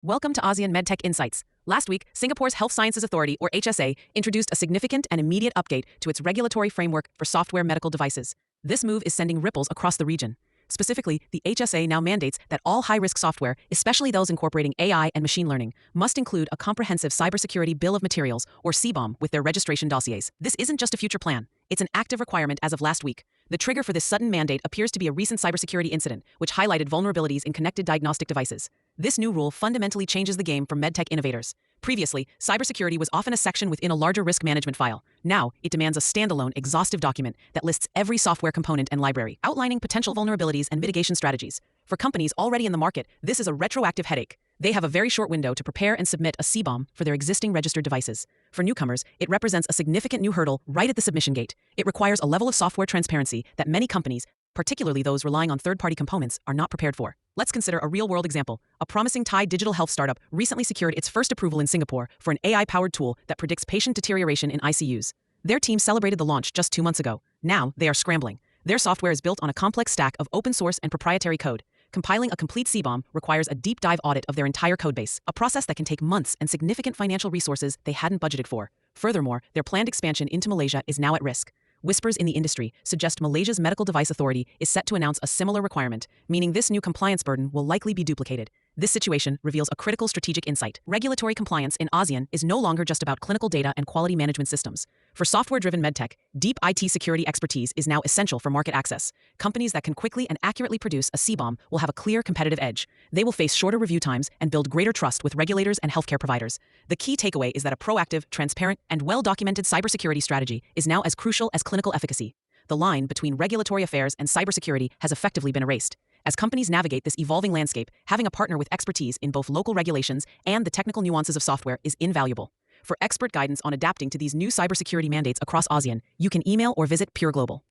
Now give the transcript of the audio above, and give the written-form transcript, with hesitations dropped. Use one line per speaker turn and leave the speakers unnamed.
Welcome to ASEAN MedTech Insights. Last week, Singapore's Health Sciences Authority, or HSA, introduced a significant and immediate update to its regulatory framework for software medical devices. This move is sending ripples across the region. Specifically, the HSA now mandates that all high-risk software, especially those incorporating AI and machine learning, must include a comprehensive Cybersecurity Bill of Materials, or CBOM, with their registration dossiers. This isn't just a future plan. It's an active requirement as of last week. The trigger for this sudden mandate appears to be a recent cybersecurity incident, which highlighted vulnerabilities in connected diagnostic devices. This new rule fundamentally changes the game for MedTech innovators. Previously, cybersecurity was often a section within a larger risk management file. Now, it demands a standalone, exhaustive document that lists every software component and library, outlining potential vulnerabilities and mitigation strategies. For companies already in the market, this is a retroactive headache. They have a very short window to prepare and submit a CBOM for their existing registered devices. For newcomers, it represents a significant new hurdle right at the submission gate. It requires a level of software transparency that many companies, particularly those relying on third-party components, are not prepared for. Let's consider a real-world example. A promising Thai digital health startup recently secured its first approval in Singapore for an AI-powered tool that predicts patient deterioration in ICUs. Their team celebrated the launch just 2 months ago. Now, they are scrambling. Their software is built on a complex stack of open-source and proprietary code. Compiling a complete CBOM requires a deep-dive audit of their entire codebase, a process that can take months and significant financial resources they hadn't budgeted for. Furthermore, their planned expansion into Malaysia is now at risk. Whispers in the industry suggest Malaysia's Medical Device Authority is set to announce a similar requirement, meaning this new compliance burden will likely be duplicated. This situation reveals a critical strategic insight. Regulatory compliance in ASEAN is no longer just about clinical data and quality management systems. For software-driven medtech, deep IT security expertise is now essential for market access. Companies that can quickly and accurately produce a CBOM will have a clear competitive edge. They will face shorter review times and build greater trust with regulators and healthcare providers. The key takeaway is that a proactive, transparent, and well-documented cybersecurity strategy is now as crucial as clinical efficacy. The line between regulatory affairs and cybersecurity has effectively been erased. As companies navigate this evolving landscape, having a partner with expertise in both local regulations and the technical nuances of software is invaluable. For expert guidance on adapting to these new cybersecurity mandates across ASEAN, you can email or visit Pure Global.